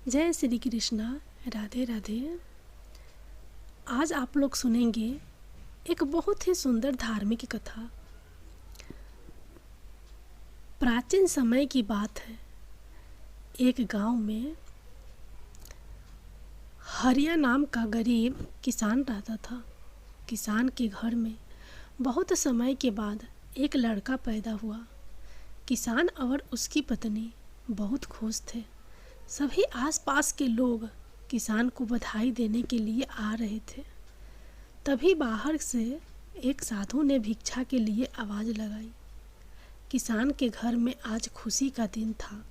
जय श्री कृष्णा। राधे राधे। आज आप लोग सुनेंगे एक बहुत ही सुंदर धार्मिक कथा। प्राचीन समय की बात है। एक गांव में हरिया नाम का गरीब किसान रहता था। किसान के घर में बहुत समय के बाद एक लड़का पैदा हुआ। किसान और उसकी पत्नी बहुत खुश थे। सभी आसपास के लोग किसान को बधाई देने के लिए आ रहे थे। तभी बाहर से एक साधु ने भिक्षा के लिए आवाज़ लगाई। किसान के घर में आज खुशी का दिन था,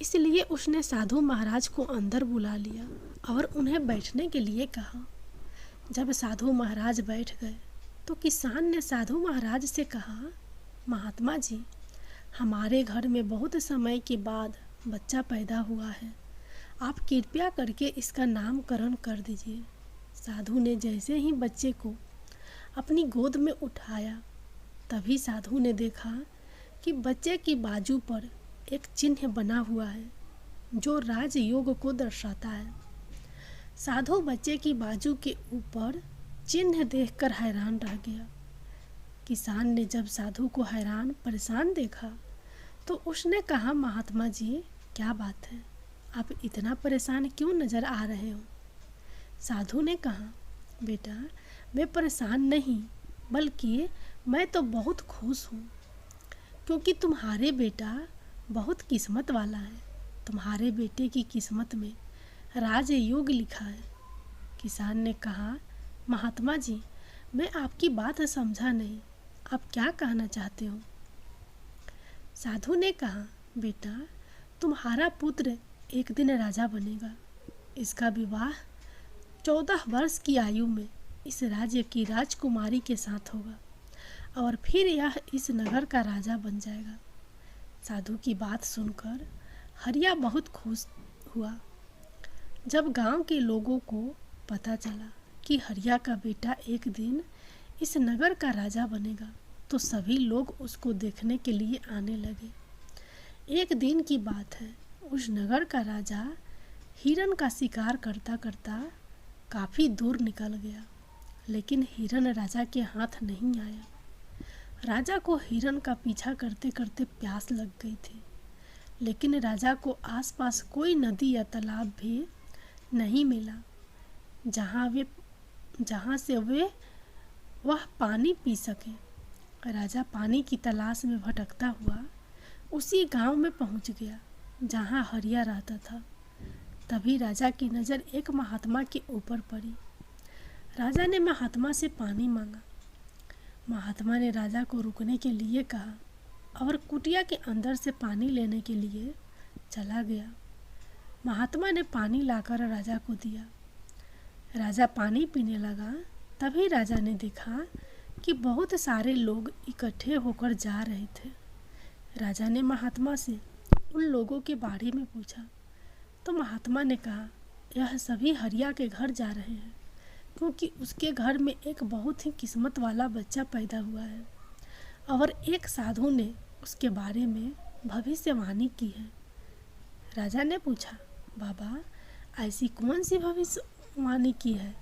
इसलिए उसने साधु महाराज को अंदर बुला लिया और उन्हें बैठने के लिए कहा। जब साधु महाराज बैठ गए तो किसान ने साधु महाराज से कहा, महात्मा जी, हमारे घर में बहुत समय के बाद बच्चा पैदा हुआ है। आप कृपया करके इसका नामकरण कर दीजिए। साधु ने जैसे ही बच्चे को अपनी गोद में उठाया, तभी साधु ने देखा कि बच्चे की बाजू पर एक चिन्ह बना हुआ है जो राजयोग को दर्शाता है। साधु बच्चे की बाजू के ऊपर चिन्ह देखकर हैरान रह गया। किसान ने जब साधु को हैरान परेशान देखा तो उसने कहा, महात्मा जी, क्या बात है, आप इतना परेशान क्यों नज़र आ रहे हो? साधु ने कहा, बेटा, मैं परेशान नहीं, बल्कि मैं तो बहुत खुश हूँ, क्योंकि तुम्हारे बेटा बहुत किस्मत वाला है। तुम्हारे बेटे की किस्मत में राजयोग लिखा है। किसान ने कहा, महात्मा जी, मैं आपकी बात समझा नहीं, आप क्या कहना चाहते हो? साधु ने कहा, बेटा, तुम्हारा पुत्र एक दिन राजा बनेगा। इसका विवाह 14 वर्ष की आयु में इस राज्य की राजकुमारी के साथ होगा और फिर यह इस नगर का राजा बन जाएगा। साधु की बात सुनकर हरिया बहुत खुश हुआ। जब गांव के लोगों को पता चला कि हरिया का बेटा एक दिन इस नगर का राजा बनेगा, तो सभी लोग उसको देखने के लिए आने लगे। एक दिन की बात है, उस नगर का राजा हिरन का शिकार करता करता काफ़ी दूर निकल गया, लेकिन हिरन राजा के हाथ नहीं आया। राजा को हिरन का पीछा करते करते प्यास लग गई थी, लेकिन राजा को आसपास कोई नदी या तालाब भी नहीं मिला जहाँ से वह पानी पी सके। राजा पानी की तलाश में भटकता हुआ उसी गांव में पहुंच गया जहां हरिया रहता था। तभी राजा की नज़र एक महात्मा के ऊपर पड़ी। राजा ने महात्मा से पानी मांगा। महात्मा ने राजा को रुकने के लिए कहा और कुटिया के अंदर से पानी लेने के लिए चला गया। महात्मा ने पानी लाकर राजा को दिया। राजा पानी पीने लगा। तभी राजा ने देखा कि बहुत सारे लोग इकट्ठे होकर जा रहे थे। राजा ने महात्मा से उन लोगों के बारे में पूछा तो महात्मा ने कहा, यह सभी हरिया के घर जा रहे हैं, क्योंकि उसके घर में एक बहुत ही किस्मत वाला बच्चा पैदा हुआ है और एक साधु ने उसके बारे में भविष्यवाणी की है। राजा ने पूछा, बाबा, ऐसी कौन सी भविष्यवाणी की है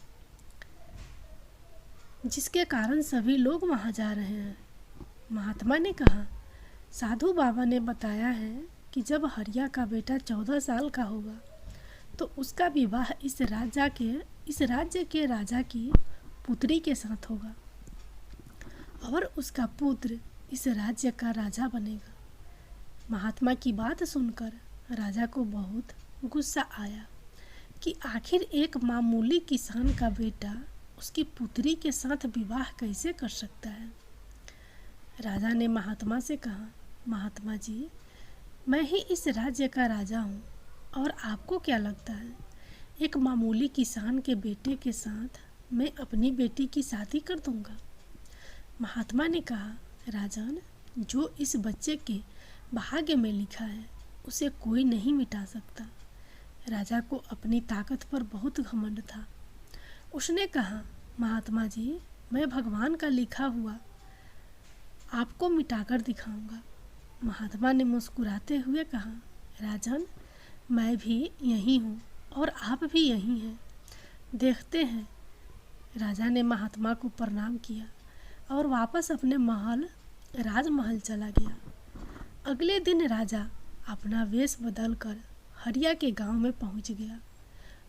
जिसके कारण सभी लोग वहाँ जा रहे हैं? महात्मा ने कहा, साधु बाबा ने बताया है कि जब हरिया का बेटा 14 साल का होगा तो उसका विवाह इस राज्य के राजा की पुत्री के साथ होगा और उसका पुत्र इस राज्य का राजा बनेगा। महात्मा की बात सुनकर राजा को बहुत गुस्सा आया कि आखिर एक मामूली किसान का बेटा उसकी पुत्री के साथ विवाह कैसे कर सकता है। राजा ने महात्मा से कहा, महात्मा जी, मैं ही इस राज्य का राजा हूँ और आपको क्या लगता है, एक मामूली किसान के बेटे के साथ मैं अपनी बेटी की शादी कर दूँगा? महात्मा ने कहा, राजन, जो इस बच्चे के भाग्य में लिखा है उसे कोई नहीं मिटा सकता। राजा को अपनी ताकत पर बहुत घमंड था। उसने कहा, महात्मा जी, मैं भगवान का लिखा हुआ आपको मिटाकर दिखाऊंगा। महात्मा ने मुस्कुराते हुए कहा, राजन, मैं भी यहीं हूँ और आप भी यहीं हैं, देखते हैं। राजा ने महात्मा को प्रणाम किया और वापस अपने राजमहल चला गया। अगले दिन राजा अपना वेश बदलकर हरिया के गांव में पहुंच गया।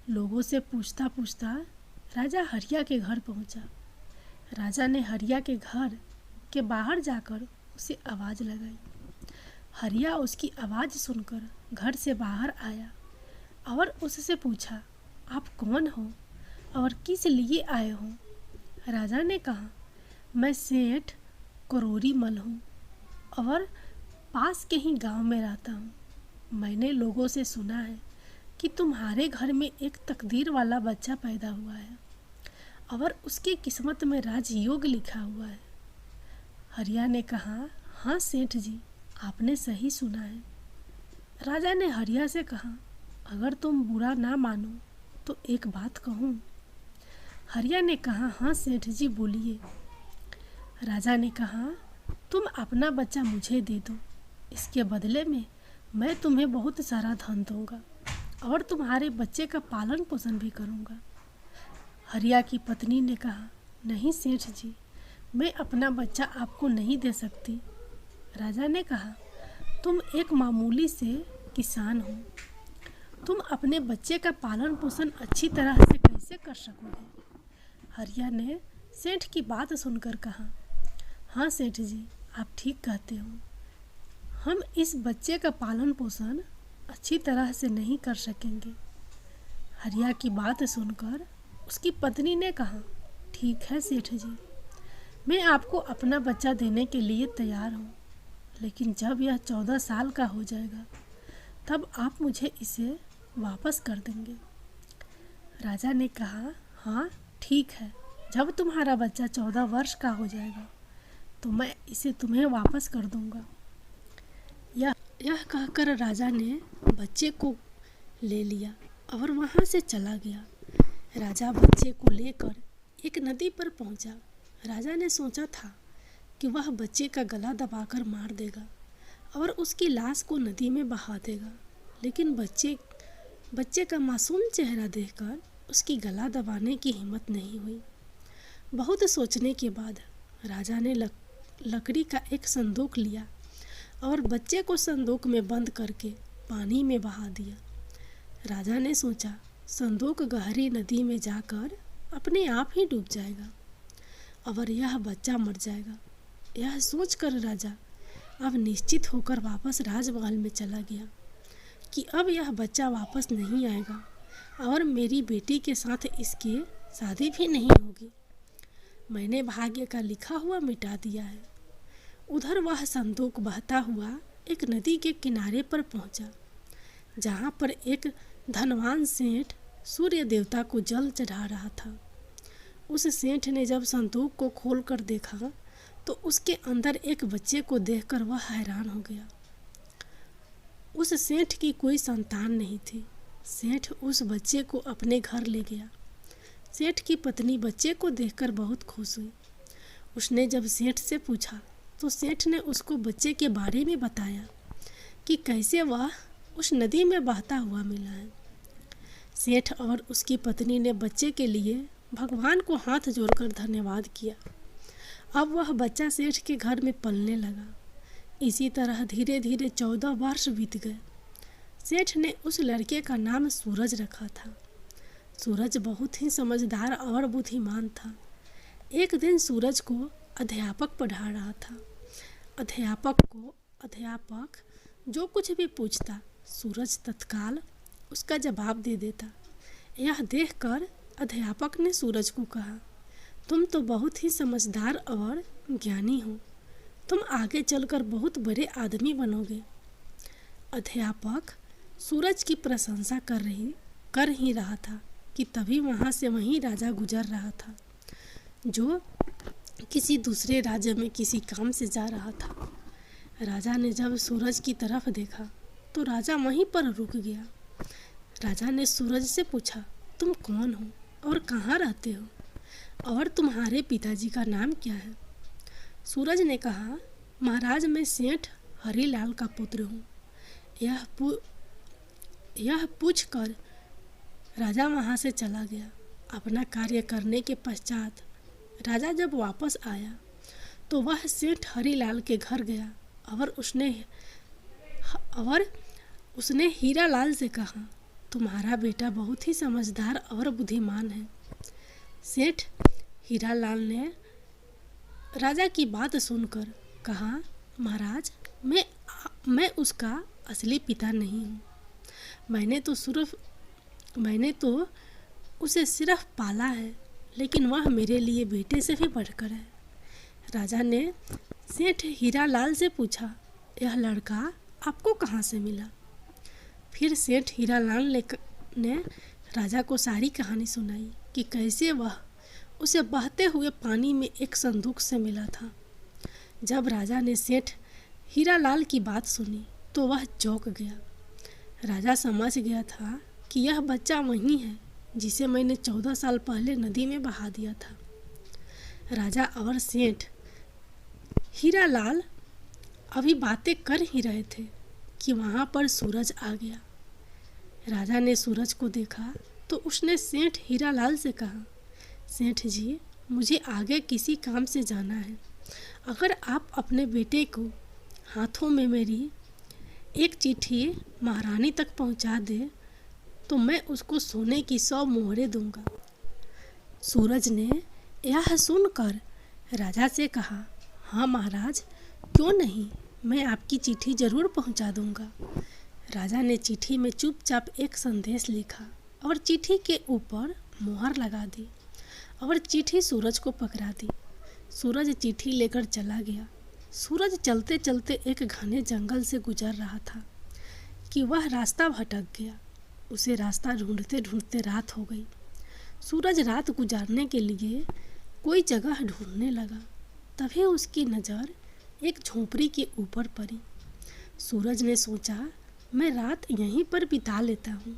लोगों से पूछता पूछता राजा हरिया के घर पहुंचा। राजा ने हरिया के घर के बाहर जाकर उसे आवाज़ लगाई। हरिया उसकी आवाज़ सुनकर घर से बाहर आया और उससे पूछा, आप कौन हो और किस लिए आए हो? राजा ने कहा, मैं सेठ करोरी मल हूँ और पास के ही गांव में रहता हूँ। मैंने लोगों से सुना है कि तुम्हारे घर में एक तकदीर वाला बच्चा पैदा हुआ है और उसकी किस्मत में राजयोग लिखा हुआ है। हरिया ने कहा, हाँ सेठ जी, आपने सही सुना है। राजा ने हरिया से कहा, अगर तुम बुरा ना मानो तो एक बात कहूँ? हरिया ने कहा, हाँ सेठ जी बोलिए। राजा ने कहा, तुम अपना बच्चा मुझे दे दो, इसके बदले में मैं तुम्हें बहुत सारा धन दूंगा और तुम्हारे बच्चे का पालन पोषण भी करूंगा। हरिया की पत्नी ने कहा, नहीं सेठ जी, मैं अपना बच्चा आपको नहीं दे सकती। राजा ने कहा, तुम एक मामूली से किसान हो, तुम अपने बच्चे का पालन पोषण अच्छी तरह से कैसे कर सकोगे? हरिया ने सेठ की बात सुनकर कहा, हाँ सेठ जी, आप ठीक कहते हो, हम इस बच्चे का पालन पोषण अच्छी तरह से नहीं कर सकेंगे। हरिया की बात सुनकर उसकी पत्नी ने कहा, ठीक है सेठ जी, मैं आपको अपना बच्चा देने के लिए तैयार हूँ, लेकिन जब यह 14 साल का हो जाएगा तब आप मुझे इसे वापस कर देंगे। राजा ने कहा, हाँ ठीक है, जब तुम्हारा बच्चा 14 वर्ष का हो जाएगा तो मैं इसे तुम्हें वापस कर दूंगा। यह कहकर राजा ने बच्चे को ले लिया और वहाँ से चला गया। राजा बच्चे को लेकर एक नदी पर पहुँचा। राजा ने सोचा था कि वह बच्चे का गला दबाकर मार देगा और उसकी लाश को नदी में बहा देगा, लेकिन बच्चे का मासूम चेहरा देखकर उसकी गला दबाने की हिम्मत नहीं हुई। बहुत सोचने के बाद राजा ने लकड़ी का एक संदूक लिया और बच्चे को संदूक में बंद करके पानी में बहा दिया। राजा ने सोचा, संदूक गहरी नदी में जाकर अपने आप ही डूब जाएगा और यह बच्चा मर जाएगा। यह सोचकर राजा अब निश्चित होकर वापस राजमहल में चला गया कि अब यह बच्चा वापस नहीं आएगा और मेरी बेटी के साथ इसकी शादी भी नहीं होगी। मैंने भाग्य का लिखा हुआ मिटा दिया है। उधर वह संदूक बहता हुआ एक नदी के किनारे पर पहुंचा, जहां पर एक धनवान सेठ सूर्य देवता को जल चढ़ा रहा था। उस सेठ ने जब संदूक को खोलकर देखा तो उसके अंदर एक बच्चे को देखकर वह हैरान हो गया। उस सेठ की कोई संतान नहीं थी। सेठ उस बच्चे को अपने घर ले गया। सेठ की पत्नी बच्चे को देखकर बहुत खुश हुई। उसने जब सेठ से पूछा तो सेठ ने उसको बच्चे के बारे में बताया कि कैसे वह उस नदी में बहता हुआ मिला है। सेठ और उसकी पत्नी ने बच्चे के लिए भगवान को हाथ जोड़कर धन्यवाद किया। अब वह बच्चा सेठ के घर में पलने लगा। इसी तरह धीरे धीरे 14 वर्ष बीत गए। सेठ ने उस लड़के का नाम सूरज रखा था। सूरज बहुत ही समझदार और बुद्धिमान था। एक दिन सूरज को अध्यापक पढ़ा रहा था। अध्यापक जो कुछ भी पूछता सूरज तत्काल उसका जवाब दे देता। यह देखकर अध्यापक ने सूरज को कहा, तुम तो बहुत ही समझदार और ज्ञानी हो, तुम आगे चलकर बहुत बड़े आदमी बनोगे। अध्यापक सूरज की प्रशंसा कर ही रहा था कि तभी वहाँ से वहीं राजा गुजर रहा था, जो किसी दूसरे राज्य में किसी काम से जा रहा था। राजा ने जब सूरज की तरफ देखा तो राजा वहीं पर रुक गया। राजा ने सूरज से पूछा, तुम कौन हो और कहाँ रहते हो और तुम्हारे पिताजी का नाम क्या है? सूरज ने कहा, महाराज मैं सेठ हरीलाल का पुत्र हूँ। यह पूछकर राजा वहाँ से चला गया। अपना कार्य करने के पश्चात राजा जब वापस आया तो वह सेठ हरीलाल के घर गया और उसने हीरालाल से कहा, तुम्हारा बेटा बहुत ही समझदार और बुद्धिमान है। सेठ हीरालाल ने राजा की बात सुनकर कहा, महाराज, मैं उसका असली पिता नहीं हूँ। मैंने तो उसे सिर्फ पाला है, लेकिन वह मेरे लिए बेटे से भी बढ़कर है। राजा ने सेठ हीरालाल से पूछा, यह लड़का आपको कहाँ से मिला? फिर सेठ हीरालाल ने राजा को सारी कहानी सुनाई कि कैसे वह उसे बहते हुए पानी में एक संदूक से मिला था। जब राजा ने सेठ हीरालाल की बात सुनी तो वह चौंक गया। राजा समझ गया था कि यह बच्चा वही है जिसे मैंने 14 साल पहले नदी में बहा दिया था। राजा और सेठ हीरालाल अभी बातें कर ही रहे थे कि वहाँ पर सूरज आ गया। राजा ने सूरज को देखा तो उसने सेठ हीरालाल से कहा, सेठ जी, मुझे आगे किसी काम से जाना है। अगर आप अपने बेटे को हाथों में मेरी एक चिट्ठी महारानी तक पहुंचा दे तो मैं उसको सोने की 100 मोहरें दूंगा। सूरज ने यह सुनकर राजा से कहा, हाँ महाराज, क्यों नहीं, मैं आपकी चिट्ठी जरूर पहुंचा दूंगा। राजा ने चिट्ठी में चुपचाप एक संदेश लिखा और चिट्ठी के ऊपर मोहर लगा दी और चिट्ठी सूरज को पकड़ा दी। सूरज चिट्ठी लेकर चला गया। सूरज चलते चलते एक घने जंगल से गुजर रहा था कि वह रास्ता भटक गया। उसे रास्ता ढूंढते ढूंढते रात हो गई। सूरज रात गुजारने के लिए कोई जगह ढूंढने लगा। तभी उसकी नज़र एक झोंपड़ी के ऊपर पड़ी। सूरज ने सोचा, मैं रात यहीं पर बिता लेता हूँ।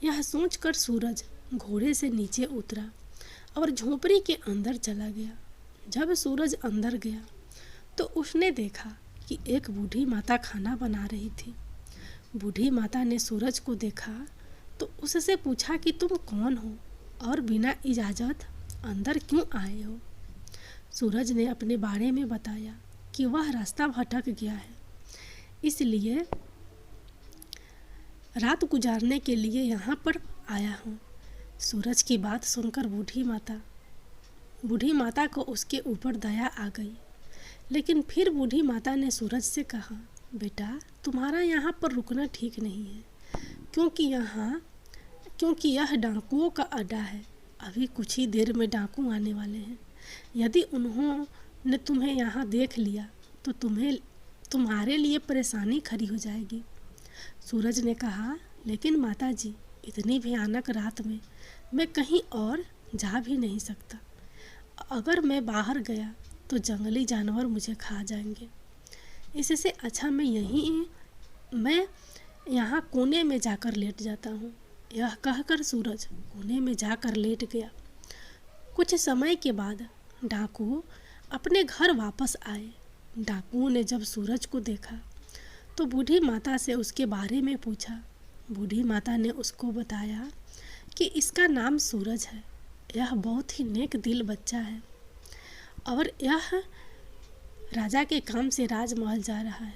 यह सोचकर सूरज घोड़े से नीचे उतरा और झोंपड़ी के अंदर चला गया। जब सूरज अंदर गया तो उसने देखा कि एक बूढ़ी माता खाना बना रही थी। बूढ़ी माता ने सूरज को देखा तो उससे पूछा कि तुम कौन हो और बिना इजाज़त अंदर क्यों आए हो? सूरज ने अपने बारे में बताया कि वह रास्ता भटक गया है, इसलिए रात गुजारने के लिए यहाँ पर आया हूँ। सूरज की बात सुनकर बूढ़ी माता को उसके ऊपर दया आ गई। लेकिन फिर बूढ़ी माता ने सूरज से कहा, बेटा, तुम्हारा यहाँ पर रुकना ठीक नहीं है, क्योंकि यह डाकुओं का अड्डा है। अभी कुछ ही देर में डाकू आने वाले हैं। यदि उन्होंने तुम्हें यहाँ देख लिया तो तुम्हारे लिए परेशानी खड़ी हो जाएगी। सूरज ने कहा, लेकिन माताजी, इतनी भयानक रात में मैं कहीं और जा भी नहीं सकता। अगर मैं बाहर गया तो जंगली जानवर मुझे खा जाएंगे। इससे अच्छा मैं यहाँ कोने में जाकर लेट जाता हूँ। यह कहकर सूरज कोने में जाकर लेट गया। कुछ समय के बाद डाकू अपने घर वापस आए। डाकुओं ने जब सूरज को देखा तो बूढ़ी माता से उसके बारे में पूछा। बूढ़ी माता ने उसको बताया कि इसका नाम सूरज है। यह बहुत ही नेक दिल बच्चा है और यह राजा के काम से राजमहल जा रहा है।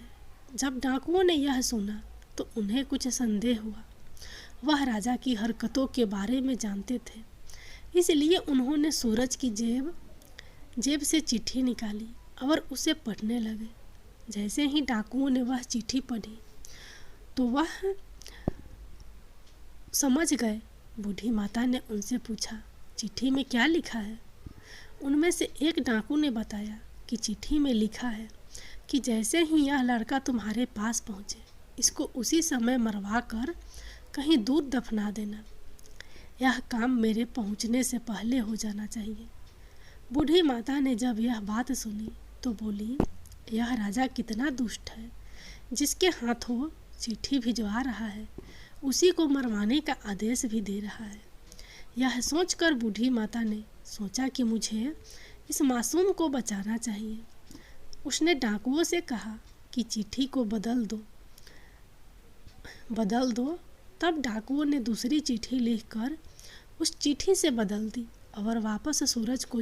जब डाकुओं ने यह सुना तो उन्हें कुछ संदेह हुआ। वह राजा की हरकतों के बारे में जानते थे, इसलिए उन्होंने सूरज की जेब से चिट्ठी निकाली और उसे पढ़ने लगे। जैसे ही डाकुओं ने वह चिट्ठी पढ़ी तो वह समझ गए। बूढ़ी माता ने उनसे पूछा, चिट्ठी में क्या लिखा है? उनमें से एक डाकू ने बताया कि चिट्ठी में लिखा है कि जैसे ही यह लड़का तुम्हारे पास पहुँचे, इसको उसी समय मरवा कर कहीं दूर दफना देना। यह काम मेरे पहुँचने से पहले हो जाना चाहिए। बूढ़ी माता ने जब यह बात सुनी तो बोली, यह राजा कितना दुष्ट है, जिसके हाथों चिट्ठी भिजवा रहा है उसी को मरवाने का आदेश भी दे रहा है। यह सोचकर बूढ़ी माता ने सोचा कि मुझे इस मासूम को बचाना चाहिए। उसने डाकुओं से कहा कि चिट्ठी को बदल दो तब डाकुओं ने दूसरी चिट्ठी लिखकर उस चिट्ठी से बदल दी और वापस सूरज को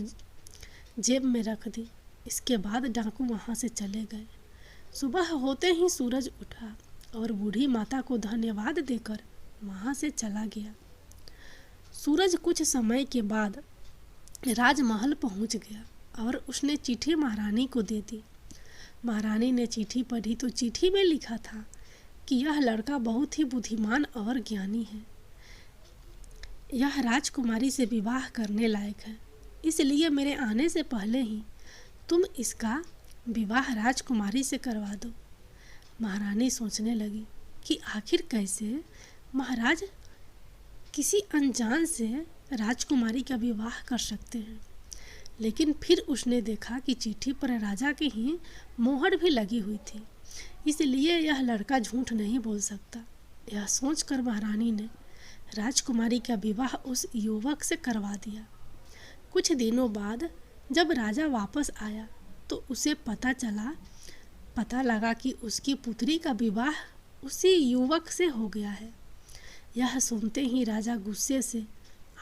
जेब में रख दी। इसके बाद डाकू वहाँ से चले गए। सुबह होते ही सूरज उठा और बूढ़ी माता को धन्यवाद देकर वहाँ से चला गया। सूरज कुछ समय के बाद राजमहल पहुँच गया और उसने चिट्ठी महारानी को दे दी। महारानी ने चिट्ठी पढ़ी तो चिट्ठी में लिखा था कि यह लड़का बहुत ही बुद्धिमान और ज्ञानी है। यह राजकुमारी से विवाह करने लायक है, इसलिए मेरे आने से पहले ही तुम इसका विवाह राजकुमारी से करवा दो। महारानी सोचने लगी कि आखिर कैसे महाराज किसी अनजान से राजकुमारी का विवाह कर सकते हैं। लेकिन फिर उसने देखा कि चिट्ठी पर राजा की ही मोहर भी लगी हुई थी, इसलिए यह लड़का झूठ नहीं बोल सकता। यह सोचकर महारानी ने राजकुमारी का विवाह उस युवक से करवा दिया। कुछ दिनों बाद जब राजा वापस आया तो उसे पता लगा कि उसकी पुत्री का विवाह उसी युवक से हो गया है। यह सुनते ही राजा गुस्से से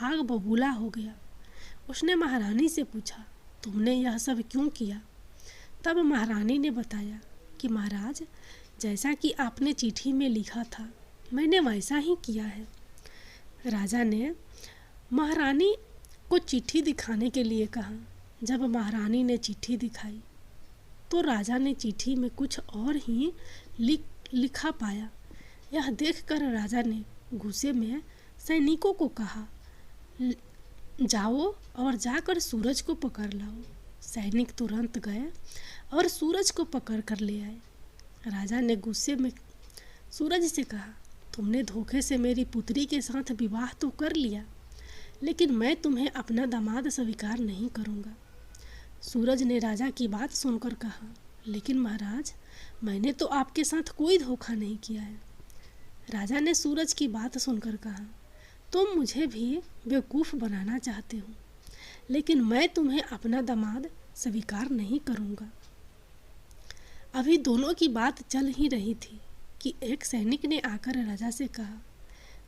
आग बबूला हो गया। उसने महारानी से पूछा, तुमने यह सब क्यों किया? तब महारानी ने बताया कि महाराज, जैसा कि आपने चिट्ठी में लिखा था मैंने वैसा ही किया है। राजा ने महारानी को चिट्ठी दिखाने के लिए कहा। जब महारानी ने चिट्ठी दिखाई तो राजा ने चिट्ठी में कुछ और ही लिखा पाया। यह देखकर राजा ने गुस्से में सैनिकों को कहा, जाओ और जाकर सूरज को पकड़ लाओ। सैनिक तुरंत गए और सूरज को पकड़ कर ले आए। राजा ने गुस्से में सूरज से कहा, तुमने धोखे से मेरी पुत्री के साथ विवाह तो कर लिया, लेकिन मैं तुम्हें अपना दामाद स्वीकार नहीं करूँगा। सूरज ने राजा की बात सुनकर कहा, लेकिन महाराज, मैंने तो आपके साथ कोई धोखा नहीं किया है। राजा ने सूरज की बात सुनकर कहा, तुम मुझे भी बेवकूफ़ बनाना चाहते हो, लेकिन मैं तुम्हें अपना दामाद स्वीकार नहीं करूँगा। अभी दोनों की बात चल ही रही थी कि एक सैनिक ने आकर राजा से कहा,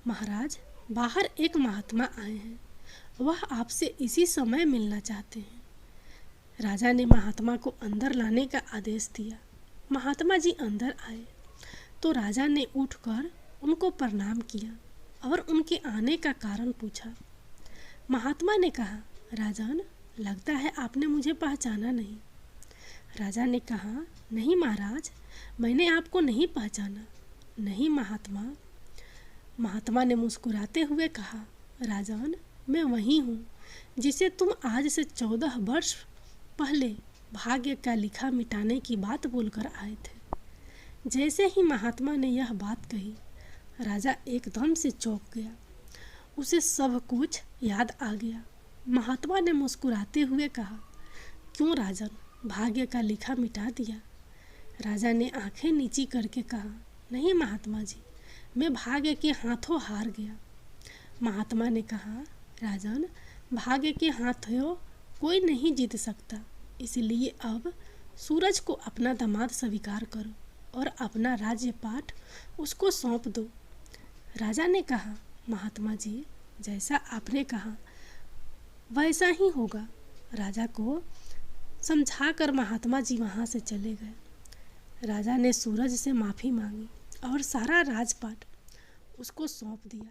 महाराज, बाहर एक महात्मा आए हैं, वह आपसे इसी समय मिलना चाहते हैं। राजा ने महात्मा को अंदर लाने का आदेश दिया। महात्मा जी अंदर आए तो राजा ने उठकर उनको प्रणाम किया और उनके आने का कारण पूछा। महात्मा ने कहा, राजन, लगता है आपने मुझे पहचाना नहीं। राजा ने कहा, नहीं महाराज, मैंने आपको नहीं पहचाना। नहीं महात्मा। महात्मा ने मुस्कुराते हुए कहा, राजन, मैं वही हूँ जिसे तुम आज से 14 वर्ष पहले भाग्य का लिखा मिटाने की बात बोलकर आए थे। जैसे ही महात्मा ने यह बात कही, राजा एकदम से चौंक गया। उसे सब कुछ याद आ गया। महात्मा ने मुस्कुराते हुए कहा, क्यों राजन, भाग्य का लिखा मिटा दिया? राजा ने आंखें नीची करके कहा, नहीं महात्मा जी, मैं भाग्य के हाथों हार गया। महात्मा ने कहा, राजन, भाग्य के हाथों कोई नहीं जीत सकता, इसलिए अब सूरज को अपना दामाद स्वीकार करो और अपना राज्यपाट उसको सौंप दो। राजा ने कहा, महात्मा जी, जैसा आपने कहा वैसा ही होगा। राजा को समझाकर महात्मा जी वहाँ से चले गए। राजा ने सूरज से माफ़ी मांगी और सारा राजपाट उसको सौंप दिया।